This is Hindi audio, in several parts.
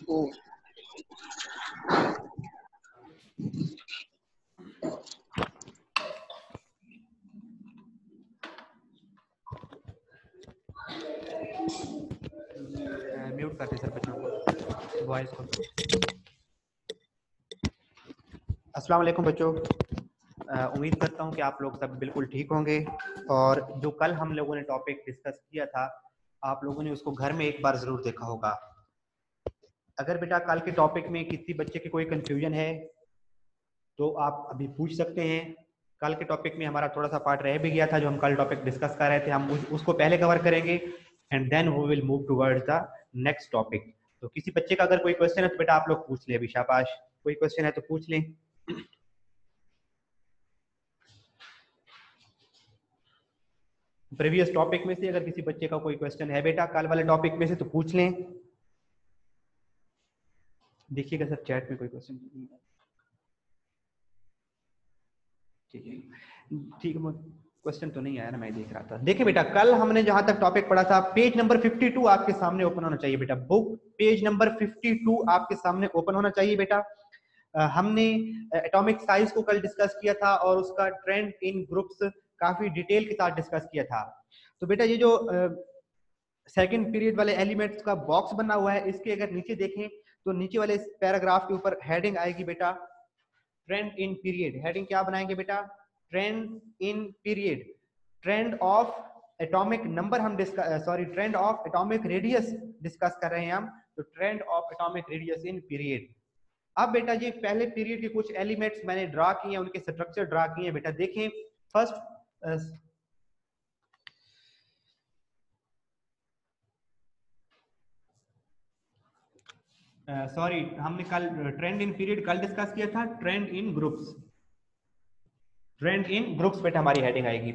ओ, म्यूट करते सर बच्चों को, वॉइस को। अस्सलाम वालेकुम बच्चों, उम्मीद करता हूं कि आप लोग सब बिल्कुल ठीक होंगे। और जो कल हम लोगों ने टॉपिक डिस्कस किया था, आप लोगों ने उसको घर में एक बार जरूर देखा होगा। अगर बेटा कल के टॉपिक में किसी बच्चे की कोई कंफ्यूजन है तो आप अभी पूछ सकते हैं। कल के टॉपिक में हमारा थोड़ा सा पार्ट रह भी गया था, जो हम कल टॉपिक डिस्कस कर रहे थे, हम उसको पहले कवर करेंगे and then we will move towards the next topic. तो किसी बच्चे का अगर कोई क्वेश्चन है तो बेटा आप लोग पूछ ले अभी, शाबाश। कोई क्वेश्चन है तो पूछ लें। प्रीवियस टॉपिक में से अगर किसी बच्चे का कोई क्वेश्चन है बेटा कल वाले टॉपिक में से तो पूछ लें। देखिएगा सर चैट में कोई क्वेश्चन नहीं है। ठीक है, क्वेश्चन तो नहीं आया ना, मैं देख रहा था। देखिए बेटा कल हमने जहां तक टॉपिक पढ़ा था, पेज नंबर 52 आपके सामने ओपन होना चाहिए बेटा। बुक पेज नंबर 52 आपके सामने ओपन होना चाहिए बेटा। हमने एटॉमिक साइज को कल डिस्कस किया था और उसका ट्रेंड इन ग्रुप्स काफी डिटेल के साथ डिस्कस किया था। तो बेटा ये जो सेकंड पीरियड वाले एलिमेंट्स का बॉक्स बना हुआ है, इसके अगर नीचे देखें तो नीचे वाले पैराग्राफ के ऊपर हेडिंग आएगी बेटा ट्रेंड इन पीरियड। हेडिंग क्या बनाएंगे बेटा? Trend in period. Trend of atomic number हम trend of atomic radius discuss कर रहे हैं हम। तो trend of atomic radius in period. अब बेटा ये पहले पीरियड के कुछ एलिमेंट्स मैंने ड्रा किए हैं, उनके स्ट्रक्चर ड्रा किए हैं बेटा। देखें फर्स्ट हमने कल ट्रेंड इन पीरियड कल डिस्कस किया था। Trend in groups, trend in groups बेटा हमारी हेडिंग आएगी।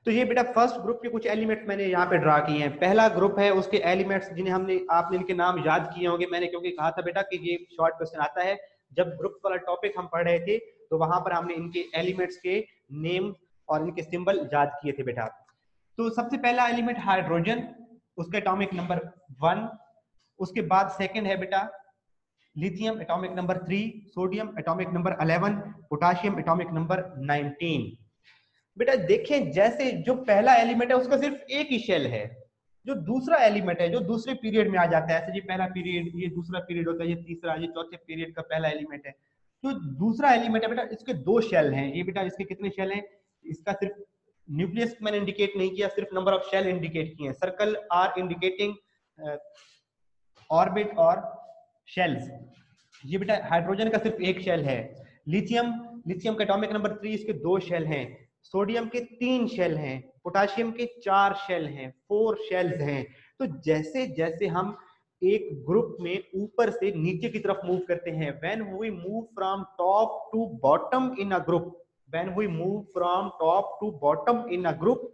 तो ये बेटा फर्स्ट ग्रुप के कुछ एलिमेंट्स मैंने यहाँ पे ड्रा किए हैं। पहला ग्रुप है, उसके एलिमेंट्स जिन्हें आपने इनके नाम याद किए होंगे। मैंने क्योंकि कहा था बेटा कि ये शॉर्ट क्वेश्चन आता है, जब ग्रुप वाला टॉपिक हम पढ़ रहे थे तो वहां पर हमने इनके एलिमेंट्स के नेम और इनके सिंबल याद किए थे बेटा। तो सबसे पहला एलिमेंट हाइड्रोजन, उसका एटॉमिक नंबर 1। उसके बाद सेकेंड है बेटा lithium, atomic number 3। Sodium atomic number 11। Potassium atomic number 19। बेटा देखें जैसे जो पहला एलिमेंट है उसका सिर्फ एक ही शेल है। जो दूसरा एलिमेंट है जो दूसरे पीरियड में आ जाता है, ऐसे ये पहला पीरियड, ये दूसरा पीरियड होता है, ये तीसरा, ये चौथे पीरियड का पहला एलिमेंट है। जो दूसरा एलिमेंट है बेटा इसके दो शेल हैं। ये बेटा इसके कितने शेल हैं? इसका सिर्फ न्यूक्लियस मैंने इंडिकेट नहीं किया, सिर्फ नंबर ऑफ शेल इंडिकेट किए हैं। सर्कल आर इंडिकेटिंग ऑर्बिट और शेल्स। ये बेटा हाइड्रोजन का सिर्फ एक शेल है। लिथियम, लिथियम का एटॉमिक नंबर 3, इसके 2 शेल हैं। सोडियम के 3 शेल हैं। पोटाशियम के 4 शेल हैं, 4 शेल्स हैं। तो जैसे जैसे हम एक ग्रुप में ऊपर से नीचे की तरफ मूव करते हैं, when we move from top to bottom in a group, when we move from top to bottom in a group,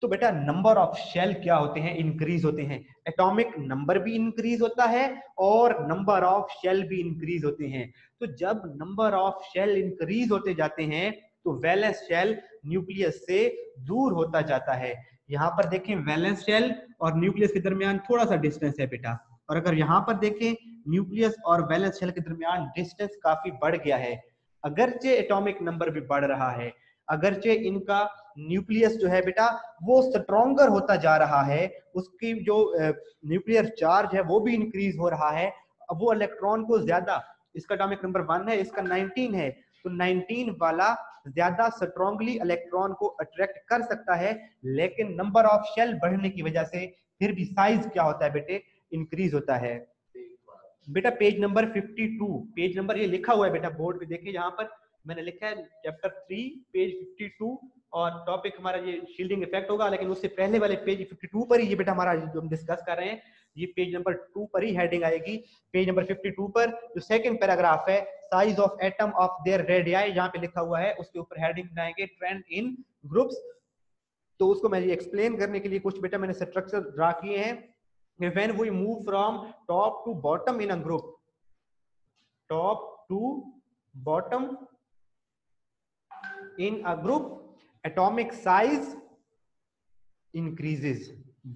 तो बेटा नंबर ऑफ शेल क्या होते हैं? इंक्रीज होते हैं। एटॉमिक नंबर भी इंक्रीज होता है और नंबर ऑफ शेल भी इंक्रीज होते हैं। तो जब नंबर ऑफ शेल इंक्रीज होते जाते हैं तो वैलेंस शेल न्यूक्लियस से दूर होता जाता है। यहाँ पर देखें वैलेंस शेल और न्यूक्लियस के दरमियान थोड़ा सा डिस्टेंस है बेटा। और अगर यहाँ पर देखें न्यूक्लियस और वैलेंस शेल के दरमियान डिस्टेंस काफी बढ़ गया है। अगरचे एटॉमिक नंबर भी बढ़ रहा है, अगरचे इनका न्यूक्लियस जो है बेटा वो स्ट्रॉन्गर होता जा रहा है, उसकी जो न्यूक्लियर चार्ज है वो भी इंक्रीज हो रहा है। अब वो इलेक्ट्रॉन को ज्यादा, इसका एटॉमिक नंबर 1 है, इसका 19 है, तो 19 वाला ज्यादा स्ट्रॉन्गली इलेक्ट्रॉन को अट्रैक्ट कर सकता है। लेकिन नंबर ऑफ शेल बढ़ने की वजह से फिर भी साइज क्या होता है बेटे? इंक्रीज होता है। बेटा पेज नंबर 52, पेज नंबर ये लिखा हुआ है बेटा बोर्ड पे, देखिए यहाँ पर मैंने लिखा है चैप्टर 3 पेज 52 और टॉपिक हमारा ये शील्डिंग इफेक्ट होगा। लेकिन उससे पहले वाले पेज 52 पर ही ये बेटा हमारा जो हम डिस्कस कर रहे हैं, ये पेज नंबर 2 पर ही हेडिंग आएगी। पेज नंबर 52 पर जो सेकंड पैराग्राफ है, size of atom of their radii, जहाँ पे लिखा हुआ है उसके ऊपर हेडिंग बनाएंगे ट्रेंड इन ग्रुप्स। तो उसको मैं एक्सप्लेन करने के लिए कुछ बेटा मैंने स्ट्रक्चर ड्रा किए हैं। When we move from top to bottom in a group, top to bottom in a group, atomic size increases.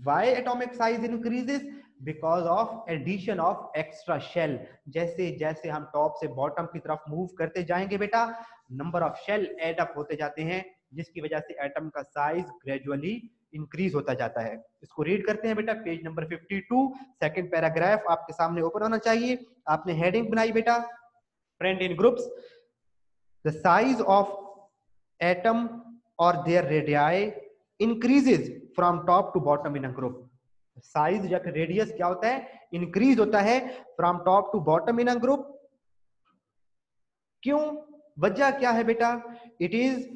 Why atomic size increases? Because of addition of extra shell. जैसे जैसे हम टॉप से बॉटम की तरफ मूव करते जाएंगे बेटा, number of shell add up होते जाते हैं, जिसकी वजह से एटम का साइज ग्रेजुअली इंक्रीज होता जाता है। इसको रीड करते हैं बेटा, पेज नंबर 52, सेकंड पैराग्राफ आपके सामने ओपन होना चाहिए। आपने हेडिंग बनाई बेटा, trend in groups, the size of atom और their radii increases from top to bottom in a group. Size या रेडियस क्या होता है, इंक्रीज होता है from top to bottom in a group. क्यों, वजह क्या है बेटा? It is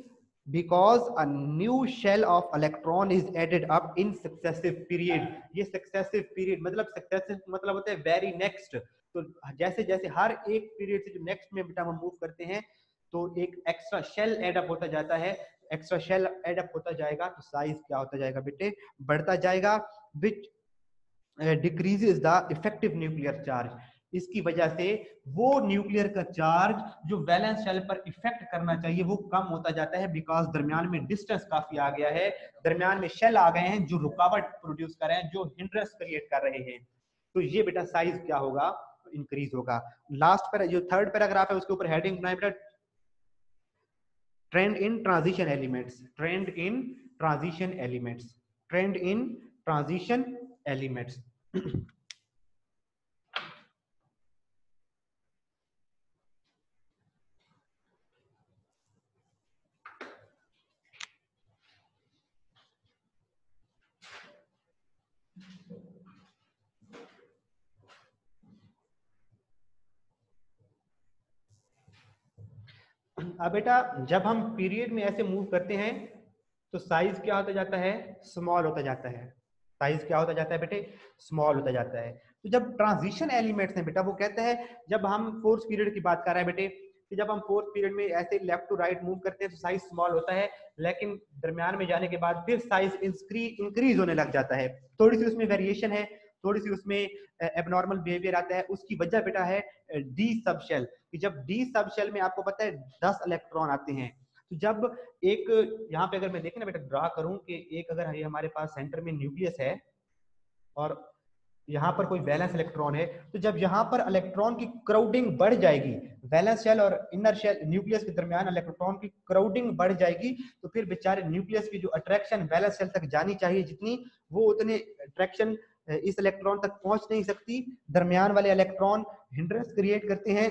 because a new shell of electron is added up in successive period. ये सक्सेसिव पीरियड मतलब, सक्सेसिव मतलब होता है वेरी नेक्स्ट। तो जैसे जैसे हर एक पीरियड से जो नेक्स्ट में बेटा हम मूव करते हैं, तो एक एक्स्ट्रा शेल एड अप होता जाता है। एक्स्ट्रा शेल एड अप होता जाएगा तो साइज क्या होता जाएगा बेटे, बढ़ता जाएगा, which decreases the effective nuclear charge. इसकी वजह से वो न्यूक्लियर का चार्ज जो वैलेंस शेल पर इफेक्ट करना चाहिए वो कम होता जाता है, बिकॉज दरमियान में डिस्टेंस काफी आ गया है, दरमियान में शेल आ गए हैं जो रुकावट प्रोड्यूस कर रहे हैं, जो हिंड्रेंस क्रिएट कर रहे हैं। तो ये बेटा साइज क्या होगा, इंक्रीज होगा। लास्ट पर जो थर्ड पैराग्राफ है उसके ऊपर हेडिंग बनाए बेटा, ट्रेंड इन ट्रांजिशन एलिमेंट्स, ट्रेंड इन ट्रांजिशन एलिमेंट्स, ट्रेंड इन ट्रांजिशन एलिमेंट्स। अब बेटा जब हम पीरियड में ऐसे मूव करते हैं तो साइज क्या होता जाता है, स्मॉल होता जाता है। साइज क्या होता जाता है बेटे, स्मॉल होता जाता है। तो जब ट्रांजिशन एलिमेंट्स हैं बेटा, वो कहते हैं जब हम फोर्थ पीरियड की बात कर रहे हैं बेटे, कि जब हम फोर्थ पीरियड में ऐसे लेफ्ट टू राइट मूव करते हैं तो साइज स्मॉल होता है, लेकिन दरमियान में जाने के बाद फिर साइज इंक्रीज होने लग जाता है। थोड़ी सी उसमें वेरिएशन है, थोड़ी सी उसमें एबनॉर्मल बिहेवियर आता है। उसकी वजह बेटा है डी सब शेल, कि जब डी सब शेल में आपको पता है 10 इलेक्ट्रॉन आते हैं, तो जब एक यहाँ पे अगर मैं देखें ना बेटा, ड्रा करूं कि एक अगर ये हमारे पास सेंटर में न्यूक्लियस है और यहाँ पर कोई वैलेंस इलेक्ट्रॉन है, तो जब यहाँ पर इलेक्ट्रॉन की क्राउडिंग बढ़ जाएगी, वैलेंस शेल और इनर शेल न्यूक्लियस के दरमियान इलेक्ट्रॉन की क्राउडिंग बढ़ जाएगी, तो फिर बेचारे न्यूक्लियस की जो अट्रैक्शन वैलेंस शेल तक जानी चाहिए जितनी, वो उतने अट्रैक्शन इस इलेक्ट्रॉन तक पहुंच नहीं सकती। दरमियान वाले इलेक्ट्रॉन हिंड्रेंस क्रिएट करते हैं,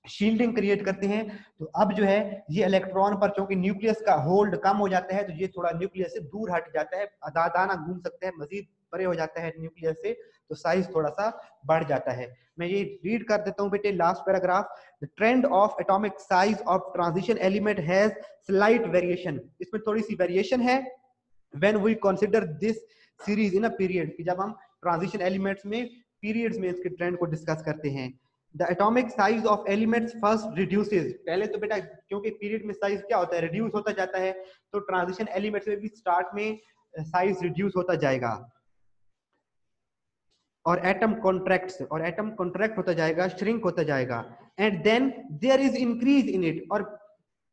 शील्डिंग क्रिएट करते हैं। तो अब जो है ये इलेक्ट्रॉन पर चूंकि न्यूक्लियस का होल्ड कम हो जाता है, तो ये थोड़ा न्यूक्लियस से दूर हट जाता है, दाना घूम सकता है, मजीद परे हो जाता है न्यूक्लियस से, तो साइज थोड़ा सा बढ़ जाता है। मैं ये रीड कर देता हूं बेटे last paragraph, the trend of atomic size of transition element has slight variation. इसमें थोड़ी सी वेरिएशन है when we consider this series in a period, कि जब हम ट्रांजिशन एलिमेंट्स में पीरियड्स में इसके ट्रेंड को डिस्कस करते हैं। The atomic size of elements first reduces, पहले तो बेटा क्योंकि पीरियड में साइज क्या होता है, रिड्यूस होता जाता है, तो ट्रांजिशन एलिमेंट्स में भी स्टार्ट में साइज रिड्यूस होता जाएगा और एटम कॉन्ट्रैक्ट्स, और एटम कॉन्ट्रैक्ट होता जाएगा, श्रिंक होता जाएगा, and then there is increase in it, और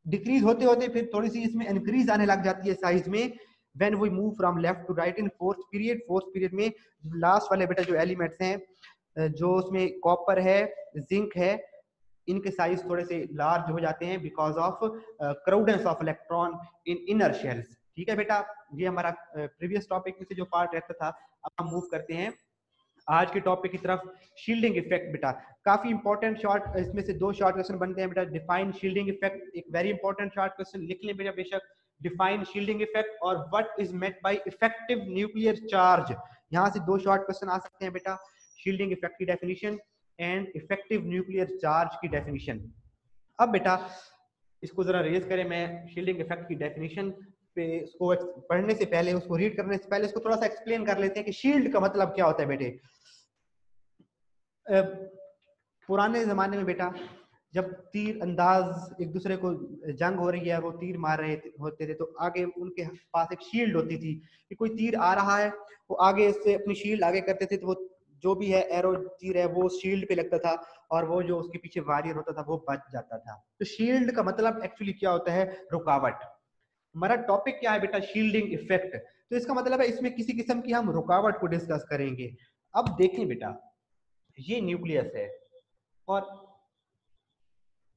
डिक्रीज होते होते फिर थोड़ी सी इसमें इंक्रीज आने लग जाती है साइज में, when we move from left to right in fourth period. Fourth period में लास्ट वाले बेटा जो एलिमेंट्स हैं, जो उसमें कॉपर है, जिंक है, इनके साइज थोड़े से लार्ज हो जाते हैं because of crowdedness of electron in inner shells. ठीक है बेटा, ये हमारा प्रीवियस टॉपिक में से जो पार्ट रहता था। अब हम मूव करते हैं आज के टॉपिक की तरफ, शील्डिंग इफेक्ट। बेटा काफी इंपॉर्टेंट शॉर्ट, इसमें से दो शॉर्ट क्वेश्चन बनते हैं बेटा। डिफाइन शील्डिंग इफेक्ट, एक वेरी इंपॉर्टेंट शॉर्ट क्वेश्चन, लिख लें बेटा बेशक। डिफाइन शील्डिंग इफेक्ट और what is meant by effective nuclear charge, यहाँ से दो शॉर्ट क्वेश्चन आ सकते हैं बेटा। शील्डिंग इफेक्ट की definition and effective nuclear charge की डेफिनेशन। अब बेटा इसको जरा रेज करें, मैं शील्डिंग इफेक्ट की डेफिनेशन पे उसको पढ़ने से पहले, उसको रीड करने से पहले, इसको थोड़ा सा एक्सप्लेन कर लेते हैं कि शील्ड का मतलब क्या होता है बेटे। पुराने जमाने में बेटा जब तीर अंदाज एक दूसरे को जंग हो रही है, वो तीर मार रहे होते थे, तो आगे उनके पास एक शील्ड होती थी कि कोई तीर आ रहा है, वो आगे से अपनी शील्ड आगे करते थे, तो वो जो भी है एरो तीर है वो शील्ड पे लगता था, और वो जो उसके पीछे वॉरियर होता था वो बच जाता था। तो शील्ड का मतलब एक्चुअली क्या होता है, रुकावट। हमारा टॉपिक क्या है बेटा, शील्डिंग इफेक्ट। तो इसका मतलब है इसमें किसी किस्म की हम रुकावट को डिस्कस करेंगे। अब देखें बेटा, ये न्यूक्लियस है और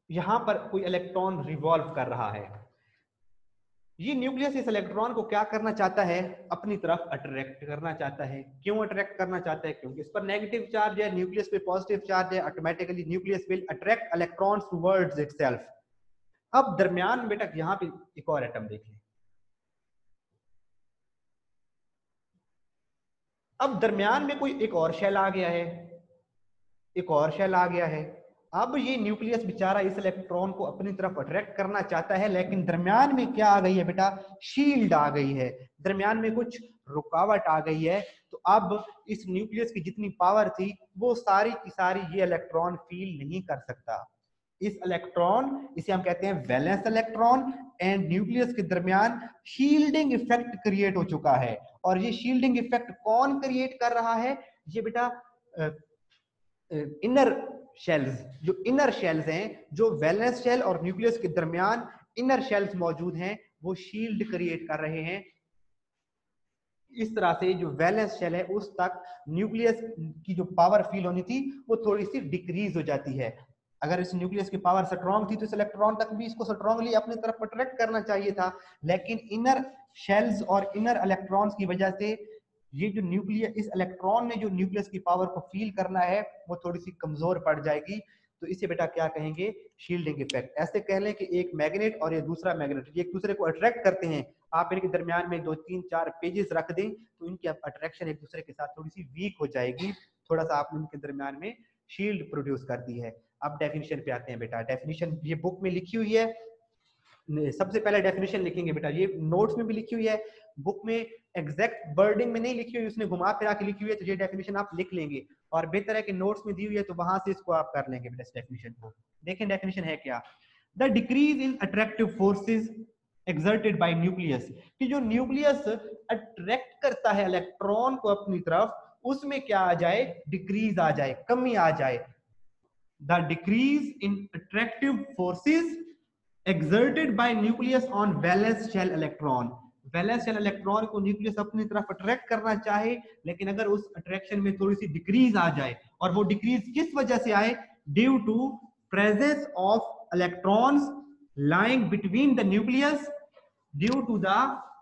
यहां पर कोई इलेक्ट्रॉन रिवॉल्व कर रहा है। ये न्यूक्लियस इस इलेक्ट्रॉन को क्या करना चाहता है, अपनी तरफ अट्रैक्ट करना चाहता है। क्यों अट्रैक्ट करना चाहता है, क्योंकि इस पर नेगेटिव चार्ज है, न्यूक्लियस पे पॉजिटिव चार्ज है, automatically nucleus will attract electrons towards itself. अब दरमियान में बेटा यहां पे एक और एटम देख लें। अब दरमियान में कोई एक और शेल आ गया है, एक और शेल आ गया है। अब ये न्यूक्लियस बेचारा इस इलेक्ट्रॉन को अपनी तरफ अट्रैक्ट करना चाहता है, लेकिन दरमियान में क्या आ गई है बेटा, शील्ड आ गई है, दरमियान में कुछ रुकावट आ गई है। तो अब इस न्यूक्लियस की जितनी पावर थी वो सारी की सारी ये इलेक्ट्रॉन फील नहीं कर सकता। इस इलेक्ट्रॉन, इसे हम कहते हैं वैलेंस इलेक्ट्रॉन, एंड न्यूक्लियस के दरमियान शील्डिंग इफेक्ट क्रिएट हो चुका है। और ये शील्डिंग इफेक्ट कौन क्रिएट कर रहा है, ये बेटा इनर शेल्स, जो इनर शेल्स हैं, जो वैलेंस शेल और न्यूक्लियस के दरमियान इनर शेल्स मौजूद हैं, वो शील्ड क्रिएट कर रहे हैं। इस तरह से जो वैलेंस शेल है उस तक न्यूक्लियस की जो पावर फील होनी थी वो थोड़ी सी डिक्रीज हो जाती है। अगर इस न्यूक्लियस की पावर स्ट्रॉन्ग थी तो इस इलेक्ट्रॉन तक भी इसको स्ट्रांगली अपनी तरफ अट्रैक्ट करना चाहिए था, लेकिन इनर शेल्स और इनर इलेक्ट्रॉन्स की वजह से ये जो न्यूक्लियस, इस इलेक्ट्रॉन ने जो न्यूक्लियस की पावर को फील करना है वो थोड़ी सी कमजोर पड़ जाएगी। तो इसे बेटा क्या कहेंगे, शील्डिंग इफेक्ट। ऐसे कह लें कि एक मैग्नेट और ये दूसरा मैग्नेट, ये एक दूसरे को अट्रैक्ट करते हैं। आप इनके दरमियान में 2 3 4 पेजेस रख दें तो इनकी अट्रैक्शन एक दूसरे के साथ थोड़ी सी वीक हो जाएगी, थोड़ा सा आपने उनके दरमियान में शील्ड प्रोड्यूस कर दी है। अब डेफिनेशन पे आते हैं बेटा। डेफिनेशन ये बुक में लिखी हुई है, सबसे पहले डेफिनेशन लिखेंगे बेटा, ये नोट्स में भी लिखी हुई है, बुक में एग्जैक्ट वर्डिंग में नहीं लिखी हुई, उसने घुमा फिरा के लिखी हुई है, तो ये डेफिनेशन आप लिख लेंगे। और बेहतर है कि नोट्स में दी हुई है तो वहां से इसको आप कर लेंगे बेटा इस डेफिनेशन को। देखें डेफिनेशन है क्या, the decrease in attractive forces exerted by nucleus, कि जो न्यूक्लियस अट्रैक्ट करता है इलेक्ट्रॉन को अपनी तरफ, उसमें क्या आ जाए, डिक्रीज आ जाए, कमी आ जाए। The decrease in attractive forces exerted by nucleus on valence shell electron, valence shell electron को न्यूक्लियस अपनी तरफ अट्रैक्ट करना चाहे, लेकिन अगर उस अट्रैक्शन में थोड़ी सी डिक्रीज आ जाए, और वो डिक्रीज किस वजह से आए, due to presence of electrons lying between the nucleus, due to the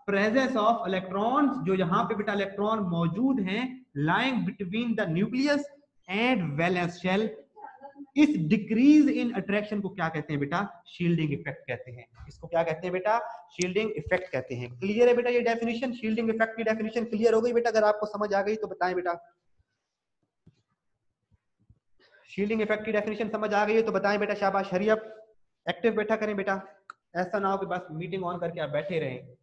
presence of electrons, जो यहाँ पे बेटा इलेक्ट्रॉन मौजूद हैं, lying between the nucleus and valence shell. इस डिक्रीज इन अट्रैक्शन को क्या कहते हैं बेटा, शील्डिंग इफेक्ट कहते हैं। इसको क्या कहते हैं बेटा, शील्डिंग इफेक्ट कहते हैं। क्लियर है बेटा ये डेफिनेशन, शील्डिंग इफेक्ट की डेफिनेशन क्लियर हो गई बेटा? अगर आपको समझ आ गई तो बताएं बेटा। शील्डिंग इफेक्ट की डेफिनेशन समझ आ गई है तो बताएं बेटा, शाबाश। हरी अप, एक्टिव बैठा करें बेटा, ऐसा ना हो कि बस मीटिंग ऑन करके आप बैठे रहें।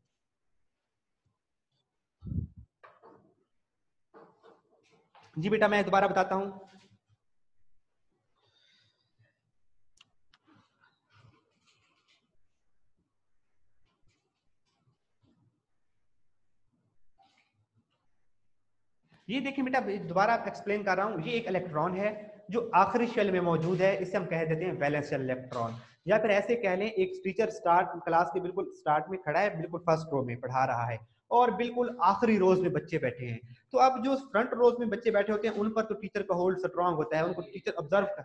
जी बेटा मैं दोबारा बताता हूं, ये देखिए बेटा, दोबारा एक्सप्लेन कर रहा हूं। ये एक इलेक्ट्रॉन है जो आखिरी शेल में मौजूद है, इसे हम कह देते हैं वैलेंस शेल इलेक्ट्रॉन। या फिर ऐसे कह लें, एक टीचर स्टार्ट क्लास के बिल्कुल स्टार्ट में खड़ा है, बिल्कुल फर्स्ट रो में पढ़ा रहा है, और बिल्कुल आखिरी रोज में बच्चे बैठे हैं। तो अब जो फ्रंट रोज में बच्चे बैठे होते हैं उन पर तो टीचर का होल्ड स्ट्रांग होता है, उनको टीचर ऑब्जर्व कर।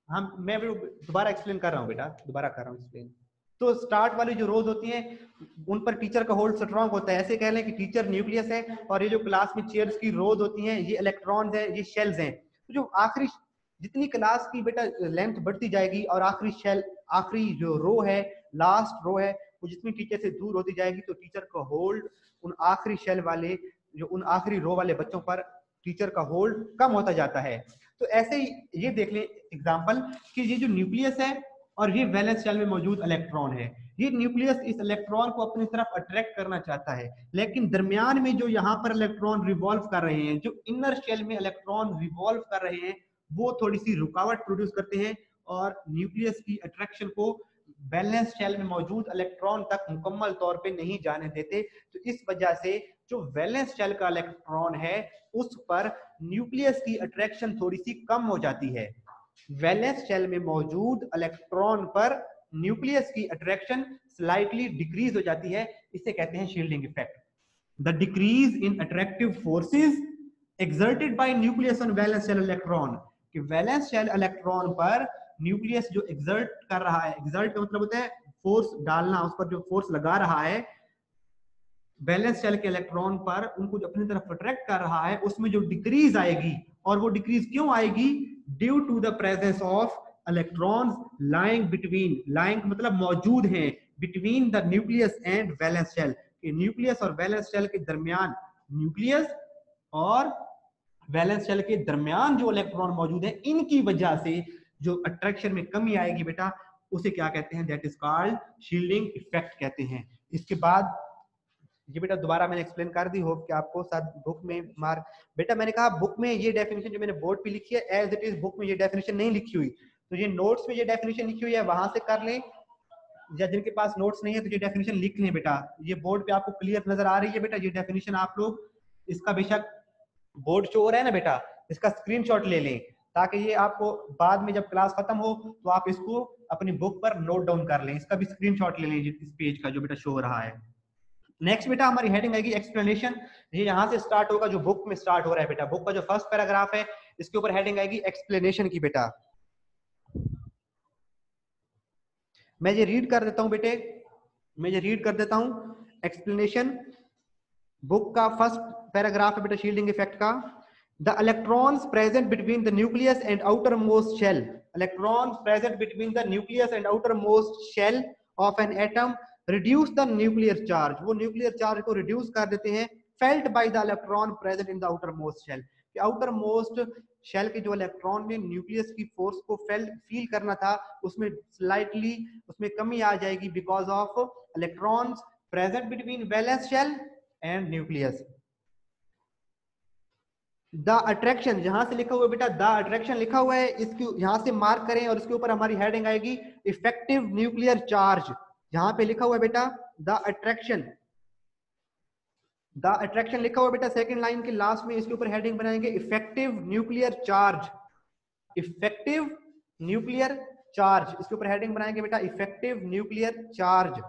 हम मैं दोबारा एक्सप्लेन कर रहा हूँ बेटा, दोबारा कर रहा हूँ एक्सप्लेन। तो स्टार्ट वाली जो रोज होती हैं उन पर टीचर का होल्ड स्ट्रांग होता है। ऐसे कह लें कि टीचर न्यूक्लियस है और ये जो क्लास में चेयर्स की रोज होती हैं ये इलेक्ट्रॉन्स हैं, ये शेल्स हैं। तो जो आखिरी, जितनी क्लास की बेटा लेंथ बढ़ती जाएगी और आखिरी शेल, आखिरी जो रो है, लास्ट रो है, वो जितनी टीचर से दूर होती जाएगी तो टीचर का होल्ड उन आखिरी शेल वाले, जो उन आखिरी रो वाले बच्चों पर टीचर का होल्ड कम होता जाता है। तो ऐसे ही ये देख लें एग्जांपल कि ये जो न्यूक्लियस है और ये वैलेंस शेल में मौजूद इलेक्ट्रॉन है, ये न्यूक्लियस इस इलेक्ट्रॉन को अपनी तरफ अट्रैक्ट करना चाहता है, लेकिन दरमियान में जो यहाँ पर इलेक्ट्रॉन रिवॉल्व कर रहे हैं, जो इनर शेल में इलेक्ट्रॉन रिवॉल्व कर रहे हैं, वो थोड़ी सी रुकावट प्रोड्यूस करते हैं और न्यूक्लियस की अट्रैक्शन को वैलेंस शेल में मौजूद इलेक्ट्रॉन तक मुकम्मल तौर पे नहीं जाने देते। तो इस वजह से जो वैलेंस शेल का इलेक्ट्रॉन है उस पर न्यूक्लियस की अट्रैक्शन थोड़ी सी कम हो जाती है। वैलेंस शेल में मौजूद इलेक्ट्रॉन पर न्यूक्लियस की अट्रैक्शन स्लाइटली डिक्रीज हो जाती है, इसे कहते हैं shielding effect. The decrease in attractive forces exerted by nucleus on valence shell electron, कि वैलेंस शेल इलेक्ट्रॉन पर न्यूक्लियस जो एक्सर्ट कर रहा है, एक्सर्ट का मतलब होता है फोर्स डालना, उस पर जो फोर्स लगा रहा है वैलेंस शेल के इलेक्ट्रॉन पर, उनको जो अपनी तरफ अट्रैक्ट कर रहा है, उसमें जो डिक्रीज आएगी, और वो डिक्रीज क्यों आएगी? Due to the presence of electrons lying between, lying मतलब मौजूद हैं, between the nucleus and valence shell, कि न्यूक्लियस और वैलेंस शेल के दरमियान, न्यूक्लियस और वैलेंस शेल के दरमियान जो इलेक्ट्रॉन मौजूद है, इनकी वजह से जो अट्रैक्शन में कमी आएगी बेटा, उसे क्या कहते हैं? That is called shielding effect कहते हैं। इसके बाद ये बेटा दोबारा मैंने एक्सप्लेन कर दी, होप कि आपको साथ बुक में मार्क, बेटा मैंने कहा बुक में ये डेफिनेशन जो मैंने बोर्ड पे लिखी है एज इट इज, बुक में ये डेफिनेशन नहीं लिखी हुई, तो ये नोट्स में ये डेफिनेशन लिखी हुई है, वहां से कर लें, या जिनके पास नोट्स नहीं है तो ये डेफिनेशन लिख लें बेटा। ये बोर्ड पे आपको क्लियर नजर आ रही है बेटा ये डेफिनेशन, आप लोग इसका बेशक बोर्ड शो हो रहा है ना बेटा, इसका स्क्रीनशॉट ले लें, ताकि ये आपको बाद में जब क्लास खत्म हो तो आप इसको अपनी बुक पर नोट डाउन कर लें, इसका भी स्क्रीनशॉट ले लें इस पेज का जो बेटा शो हो रहा है। नेक्स्ट बेटा हमारी हेडिंग आएगी एक्सप्लेनेशन, ये यहाँ से स्टार्ट होगा जो बुक में स्टार्ट हो रहा है बेटा, बुक का जो फर्स्ट पैराग्राफ है इसके ऊपर हेडिंग आएगी एक्सप्लेनेशन की बेटा। मैं ये रीड कर देता हूं बेटे, मैं ये रीड कर देता हूं एक्सप्लेनेशन, बुक का फर्स्ट पैराग्राफ है बेटा शील्डिंग इफेक्ट का। The electrons present between the nucleus and outer most shell, electrons present between the nucleus and outer most shell of an atom reduce the nuclear charge, वो न्यूक्लियर चार्ज को रिड्यूस कर देते हैं, felt by the electron present in the outer most shell, outer most shell के जो इलेक्ट्रॉन ने न्यूक्लियस की फोर्स को फील करना था, उसमें स्लाइटली उसमें कमी आ जाएगी, because of electrons present between valence shell and nucleus. The attraction, जहां से लिखा हुआ है बेटा द अट्रैक्शन लिखा हुआ है, इसकी यहां से मार्क करें और इसके ऊपर हमारी हेडिंग आएगी इफेक्टिव न्यूक्लियर चार्ज, जहां पे लिखा हुआ है बेटा द अट्रैक्शन, द अट्रैक्शन लिखा हुआ बेटा सेकंड लाइन के लास्ट में, इसके ऊपर हेडिंग बनाएंगे effective nuclear charge, effective nuclear charge, इसके ऊपर हेडिंग बनाएंगे बेटा इफेक्टिव न्यूक्लियर चार्ज।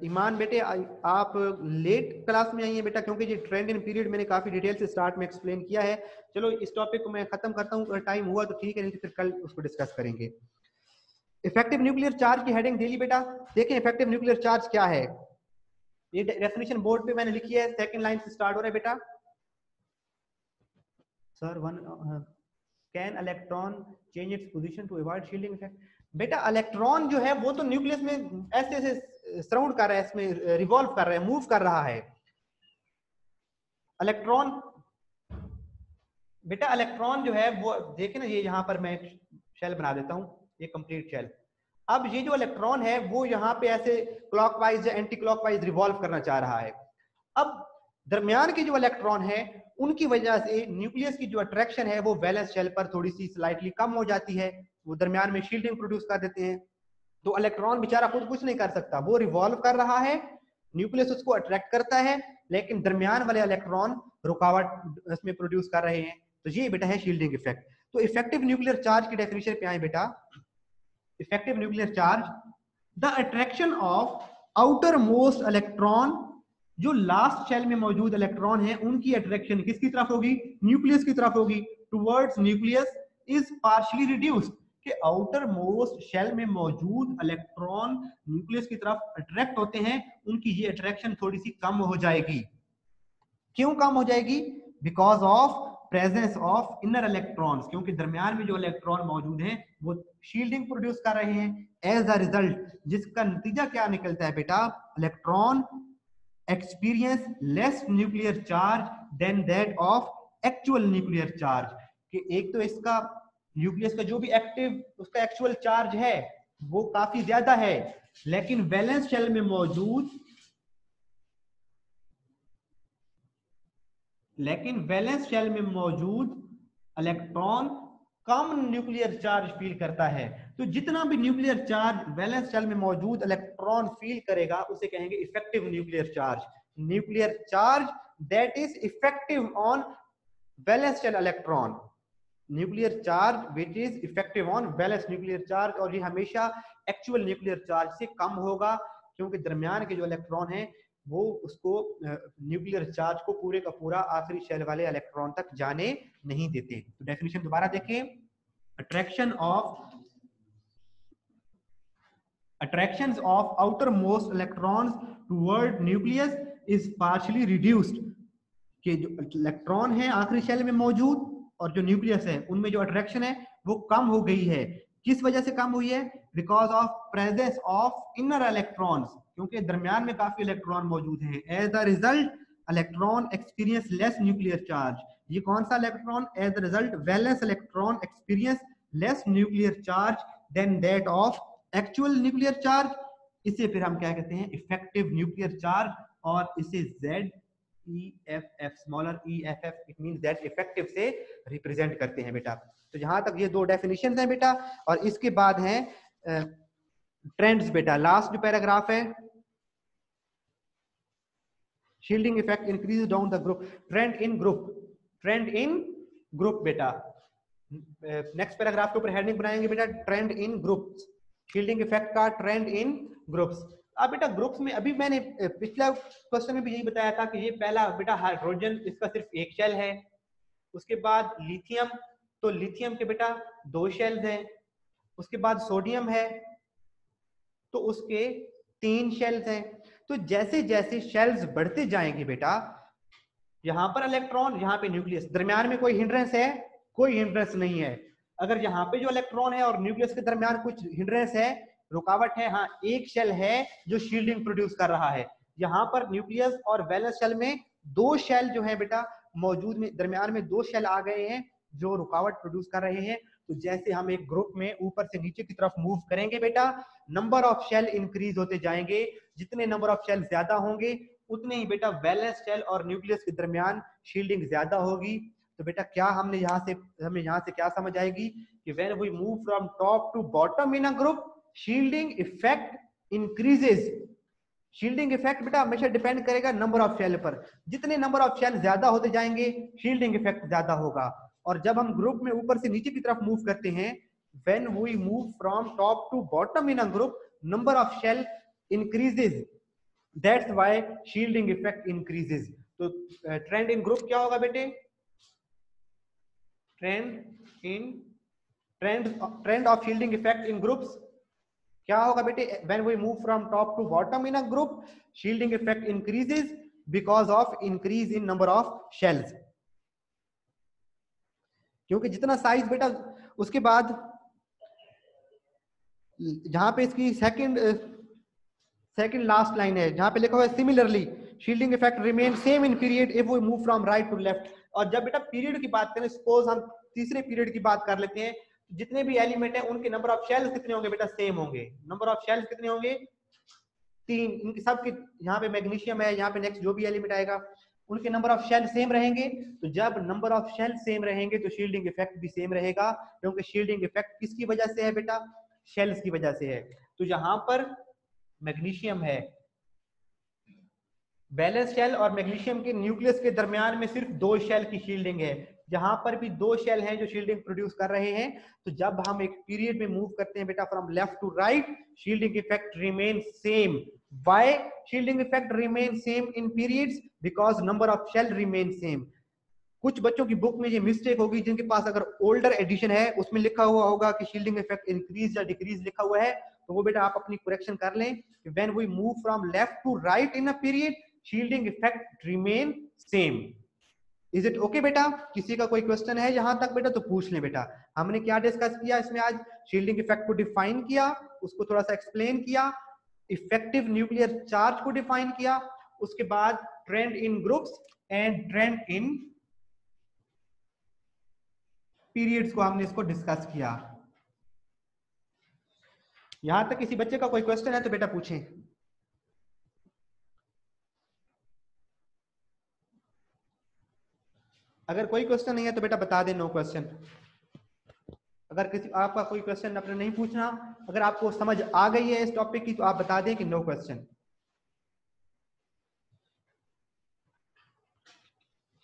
ईमान बेटे आप लेट क्लास में आई हैं बेटा, क्योंकि ये ट्रेंड इन पीरियड मैंने काफी डिटेल से स्टार्ट में एक्सप्लेन किया है। चलो इस टॉपिक को मैं खत्म करता हूँ, अगर टाइम हुआ तो ठीक है, नहीं तो फिर कल उसको डिस्कस करेंगे। इफेक्टिव न्यूक्लियर चार्ज की हेडिंग दे ली बेटा, देखें इफेक्टिव न्यूक्लियर चार्ज क्या है, ये डेफिनेशन बोर्ड पे मैंने लिखी है, सेकंड लाइन से स्टार्ट हो रहा है बेटा। Sir one can electron change its position to avoid shielding effect, बेटा इलेक्ट्रॉन जो है वो तो न्यूक्लियस में ऐसे ऐसे सराउंड कर रहा है, इसमें रिवॉल्व कर रहा है, मूव कर रहा है इलेक्ट्रॉन, बेटा इलेक्ट्रॉन जो है वो देखे ना, ये यहाँ पर मैं शेल बना देता हूँ, ये कंप्लीट शेल, अब ये जो इलेक्ट्रॉन है वो यहाँ पे ऐसे क्लॉकवाइज या एंटी क्लॉकवाइज रिवॉल्व करना चाह रहा है। अब दरमियान के जो इलेक्ट्रॉन है उनकी वजह से न्यूक्लियस की जो अट्रैक्शन है वो वैलेंस शेल पर थोड़ी सी स्लाइटली कम हो जाती है, वो दरमियान में शील्डिंग प्रोड्यूस कर देते हैं, तो इलेक्ट्रॉन बेचारा खुद कुछ नहीं कर सकता, वो रिवॉल्व कर रहा है, न्यूक्लियस उसको अट्रैक्ट करता है, लेकिन दरमियान वाले इलेक्ट्रॉन रुकावट इसमें प्रोड्यूस कर रहे हैं, तो ये बेटा है शील्डिंग इफेक्ट। तो इफेक्टिव न्यूक्लियर चार्ज की डेफिनेशन पे आए बेटा, effective nuclear charge the attraction of outer most electron, जो लास्ट शेल में मौजूद इलेक्ट्रॉन है उनकी अट्रैक्शन किसकी तरफ होगी? न्यूक्लियस की तरफ होगी, towards nucleus is partially reduced, कि आउटर मोस्ट शेल में मौजूद इलेक्ट्रॉन न्यूक्लियस की तरफ अट्रैक्ट होते हैं, उनकी ये अट्रैक्शन थोड़ी सी कम हो जाएगी। क्यों कम हो जाएगी? Because of presence of inner electrons, क्योंकि दरमियान में जो इलेक्ट्रॉन मौजूद हैं वो शील्डिंग प्रोड्यूस कर रहे हैं, एज अ रिजल्ट जिसका नतीजा क्या निकलता है बेटा, electron experience less nuclear charge than that of actual nuclear charge, कि एक तो इसका न्यूक्लियस का जो भी एक्टिव उसका एक्चुअल चार्ज है वो काफी ज्यादा है, लेकिन वैलेंस शेल में मौजूद इलेक्ट्रॉन कम न्यूक्लियर चार्ज फील करता है, तो जितना भी न्यूक्लियर चार्ज वैलेंस शेल में मौजूद इलेक्ट्रॉन फील करेगा उसे कहेंगे effective nuclear charge, nuclear charge that is effective on valence shell electron, nuclear charge which is effective on valence nuclear charge, और ये हमेशा एक्चुअल न्यूक्लियर चार्ज से कम होगा, क्योंकि दरमियान के जो इलेक्ट्रॉन है वो उसको न्यूक्लियर चार्ज को पूरे का पूरा आखिरी शेल वाले इलेक्ट्रॉन तक जाने नहीं देते। तो डेफिनेशन दोबारा देखें, attractions of outermost electrons toward nucleus is partially reduced, कि जो इलेक्ट्रॉन है आखिरी शेल में मौजूद और जो न्यूक्लियस है उनमें जो अट्रैक्शन है वो कम हो गई है। किस वजह से कम हुई है? Because of presence of inner electrons, क्योंकि दरमियान में काफी इलेक्ट्रॉन मौजूद हैं। As the result electron experience less nuclear charge. ये कौन सा electron? As the result valence electron experience less nuclear charge than that of actual nuclear charge. इसे फिर हम क्या कहते हैं? इफेक्टिव न्यूक्लियर चार्ज, और इसे Z EFF smaller EFF it means that effective से रिप्रेजेंट करते हैं बेटा। तो जहां तक ये दो डेफिनेशंस हैं बेटा, और इसके बाद हैं ट्रेंड्स बेटा। लास्ट जो पैराग्राफ है, shielding effect increase down the group, trend in group बेटा। नेक्स्ट पैराग्राफ के ऊपर हेडिंग बनाएंगे बेटा, trend in groups, shielding effect का ट्रेंड इन ग्रुप्स। अब बेटा ग्रुप्स में अभी मैंने पिछला क्वेश्चन में भी यही बताया था कि ये पहला बेटा हाइड्रोजन, इसका सिर्फ एक शेल है। उसके बाद लिथियम, तो लिथियम के बेटा 2 शेल्स हैं। उसके बाद सोडियम है तो उसके 3 शेल्स हैं। तो जैसे जैसे शेल्स बढ़ते जाएंगे बेटा, यहाँ पर इलेक्ट्रॉन, यहाँ पे न्यूक्लियस, दरमियान में कोई हिंड्रेंस है? कोई हिंड्रेंस नहीं है। अगर यहाँ पे जो इलेक्ट्रॉन है और न्यूक्लियस के दरमियान कुछ हिंड्रेंस है, रुकावट है, हाँ एक शेल है जो शील्डिंग प्रोड्यूस कर रहा है। यहाँ पर न्यूक्लियस और वैलेंस शेल में 2 शेल जो है बेटा मौजूद, में दरमियान में 2 शेल आ गए हैं जो रुकावट प्रोड्यूस कर रहे हैं। तो जैसे हम एक ग्रुप में ऊपर से नीचे की तरफ मूव करेंगे बेटा, नंबर ऑफ शेल इंक्रीज होते जाएंगे। जितने नंबर ऑफ शेल ज्यादा होंगे उतने ही बेटा वैलेंस शेल और न्यूक्लियस के दरमियान शील्डिंग ज्यादा होगी। तो बेटा क्या हमें यहाँ से क्या समझ आएगी कि when we move from top to bottom in a group, shielding effect increases. Shielding effect बेटा हमेशा डिपेंड करेगा नंबर ऑफ शेल पर। जितने नंबर ऑफ शेल ज्यादा होते जाएंगे शील्डिंग इफेक्ट ज्यादा होगा। और जब हम ग्रुप में ऊपर से नीचे की तरफ मूव करते हैं, when we move from top to bottom in a group, number of shell increases, that's why shielding effect increases. तो ट्रेंड इन ग्रुप क्या होगा बेटे? Trend of shielding effect in groups क्या होगा बेटे? When we move from top to bottom in a group, shielding effect increases because of increase in number of shells. क्योंकि जितना साइज बेटा, उसके बाद जहां पे इसकी सेकंड लास्ट लाइन है जहां पे लिखा हुआ है similarly shielding effect remain same in period if we move from right to left. और जब बेटा पीरियड की बात करें, सपोज हम तीसरे पीरियड की बात कर लेते हैं, जितने भी एलिमेंट हैं उनके नंबर ऑफ शेल्स कितने होंगे बेटा? सेम होंगे। नंबर ऑफ शेल्स कितने होंगे? 3। इनके सबके, यहाँ पे मैग्नीशियम है, यहाँ पे नेक्स्ट जो भी एलिमेंट आएगा उनके नंबर ऑफ शेल सेम रहेंगे। तो जब नंबर ऑफ शेल सेम रहेंगे तो शील्डिंग इफेक्ट भी सेम रहेगा, क्योंकि शील्डिंग इफेक्ट किसकी वजह से है बेटा? शेल्स की वजह से है। तो यहाँ पर मैग्नीशियम है, बैलेंस शेल और मैग्नीशियम के न्यूक्लियस के दरमियान में सिर्फ 2 शेल की शील्डिंग है। यहाँ पर भी 2 शेल हैं जो शील्डिंग प्रोड्यूस कर रहे हैं। तो जब हम एक पीरियड में मूव करते हैं बेटा from left to right, shielding effect remain same. Why shielding effect remain same in periods? Because number of shell remain same. कुछ बच्चों की बुक में ये मिस्टेक होगी, जिनके पास अगर ओल्डर एडिशन है उसमें लिखा हुआ होगा कि शील्डिंग इफेक्ट इंक्रीज या डिक्रीज लिखा हुआ है, तो वो बेटा आप अपनी करेक्शन कर लें। When we move from left to right in a period, shielding effect remain same. Is it okay बेटा? किसी का कोई क्वेश्चन है यहां तक बेटा तो पूछ लें बेटा। हमने क्या डिस्कस किया इसमें आज? शील्डिंग इफेक्ट को डिफाइन किया, उसको थोड़ा सा एक्सप्लेन किया, इफेक्टिव न्यूक्लियर चार्ज को डिफाइन किया, उसके बाद trend in groups and trend in periods को हमने इसको डिस्कस किया। यहां तक किसी बच्चे का कोई क्वेश्चन है तो बेटा पूछें। अगर कोई क्वेश्चन नहीं है तो बेटा बता दें नो क्वेश्चन। अगर किसी आपका कोई क्वेश्चन अपने नहीं पूछना, अगर आपको समझ आ गई है इस टॉपिक की तो आप बता दें कि नो क्वेश्चन।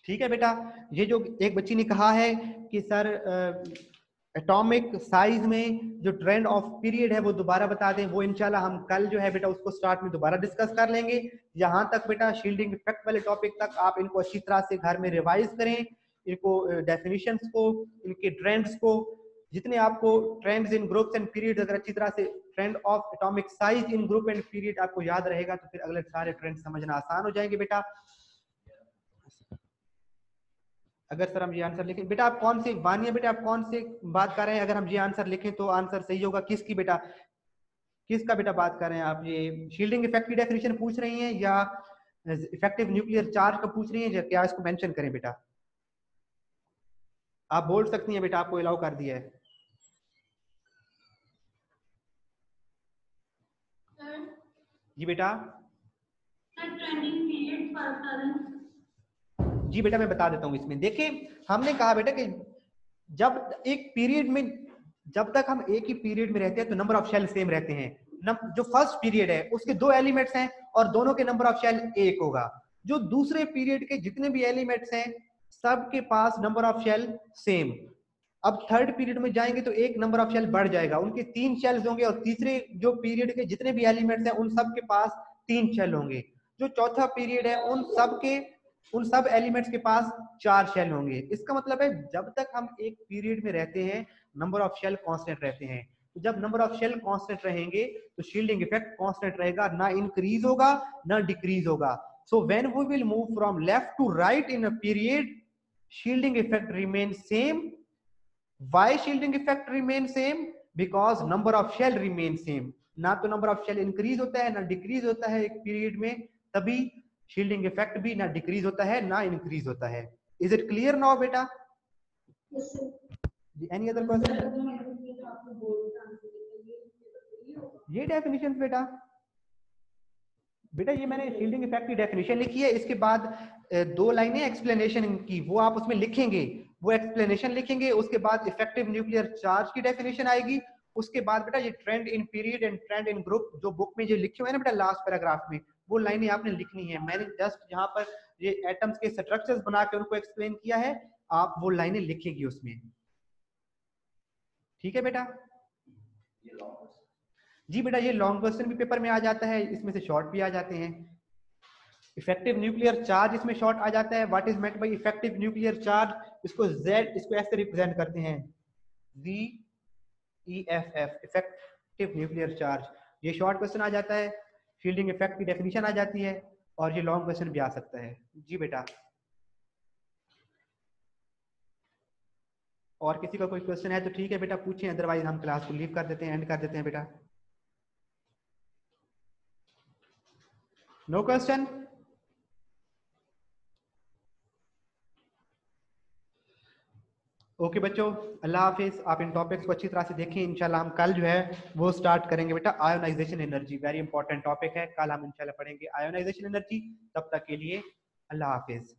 ठीक है बेटा। ये जो एक बच्ची ने कहा है कि सर एटॉमिक साइज में जो ट्रेंड ऑफ पीरियड है वो दोबारा बता दें, वो इंशाल्लाह हम कल जो है बेटा उसको स्टार्ट में दोबारा डिस्कस कर लेंगे। यहाँ तक बेटा शील्डिंग इफेक्ट वाले टॉपिक तक आप इनको अच्छी तरह से घर में रिवाइज करें, इनको डेफिनेशंस को, इनके ट्रेंड्स को, जितने आपको trends in groups and period अगर अच्छी तरह से trend of atomic size in group and period आपको याद रहेगा तो फिर अगले सारे ट्रेंड समझना आसान हो जाएंगे बेटा। अगर सर हम ये आंसर लिखें बेटा, आप कौन से वानिया बेटा आप कौन से बात कर रहे हैं? अगर हम ये आंसर लिखें तो आंसर सही होगा। किसकी बेटा, किसका बेटा बात कर रहे हैं आप? ये शील्डिंग इफेक्ट की डेफिनेशन पूछ रही हैं या इफेक्टिव न्यूक्लियर चार्ज का पूछ रही हैं? क्या इसको मेंशन करें बेटा? आप बोल सकती हैं बेटा, आपको अलाउ कर दिया है। जी बेटा, जी बेटा मैं बता देता हूँ। इसमें देखिए हमने कहा बेटा कि जब एक पीरियड में, जब तक हम एक ही पीरियड में रहते हैं तो नंबर ऑफ शेल सेम रहते हैं। जो फर्स्ट पीरियड है उसके 2 एलिमेंट्स हैं और दोनों के नंबर ऑफ शेल 1 होगा। जो दूसरे पीरियड के जितने भी एलिमेंट्स हैं सबके पास नंबर ऑफ शेल सेम। अब थर्ड पीरियड में जाएंगे तो एक नंबर ऑफ शेल बढ़ जाएगा, उनके 3 शेल्स होंगे और तीसरे जो पीरियड के जितने भी एलिमेंट्स हैं उन सब के पास 3 शेल होंगे। जो चौथा पीरियड है उन सब एलिमेंट्स के पास 4 शेल होंगे। इसका मतलब है जब तक हम एक पीरियड में रहते हैं नंबर ऑफ शेल कांस्टेंट रहते हैं। तो जब नंबर ऑफ शेल कांस्टेंट रहेंगे तो शील्डिंग इफेक्ट कांस्टेंट रहेगा, ना इंक्रीज होगा ना डिक्रीज होगा। So when we will move from left to right in a period, shielding effect remains same. Why shielding effect remains same? Because number of shell remains same. ना तो number of shell increase होता है ना decrease होता है एक पीरियड में, तभी shielding effect भी ना decrease होता है ना increase होता है। Is it clear now बेटा? Yes sir. Any other question? ये डेफिनेशन बेटा, बेटा ये मैंने शील्डिंग इफेक्ट की डेफिनेशन लिखी है, इसके बाद 2 लाइनें एक्सप्लेनेशन की, वो आप उसमें लिखेंगे, वो एक्सप्लेनेशन लिखेंगे। उसके बाद इफेक्टिव न्यूक्लियर चार्ज की डेफिनेशन आएगी। उसके बाद बेटा ये trend in period and trend in group जो बुक में जो लिखे हुए हैं ना बेटा लास्ट पैराग्राफ में, वो लाइनें आपने लिखनी है। मैंने जस्ट यहाँ पर ये एटम्स के स्ट्रक्चर्स बना के उनको एक्सप्लेन किया है, आप वो लाइनें लिखेंगे उसमें। ठीक है बेटा? जी बेटा ये लॉन्ग क्वेश्चन भी पेपर में आ जाता है, इसमें से शॉर्ट भी आ जाते हैं। इफेक्टिव न्यूक्लियर चार्ज इसमें शॉर्ट आ जाता है। What is meant by effective nuclear charge? इसको Z, इसको ऐसे रिप्रेजेंट करते हैं ZEFF, इफेक्टिव न्यूक्लियर चार्ज। ये शॉर्ट क्वेश्चन आ जाता है, शील्डिंग इफेक्ट की डेफिनेशन आ जाती है और ये लॉन्ग क्वेश्चन भी आ सकता है। जी बेटा, और किसी का कोई क्वेश्चन है तो ठीक है बेटा पूछें, अदरवाइज हम क्लास को लीव कर देते हैं, एंड कर देते हैं बेटा। No question? ओके बच्चों, अल्लाह हाफिज। आप इन टॉपिक्स को अच्छी तरह से देखें, इंशाल्लाह हम कल जो है वो स्टार्ट करेंगे बेटा ionisation energy. Very important topic है, कल हम इंशाल्लाह पढ़ेंगे आयोनाइजेशन एनर्जी। तब तक के लिए अल्लाह हाफिज।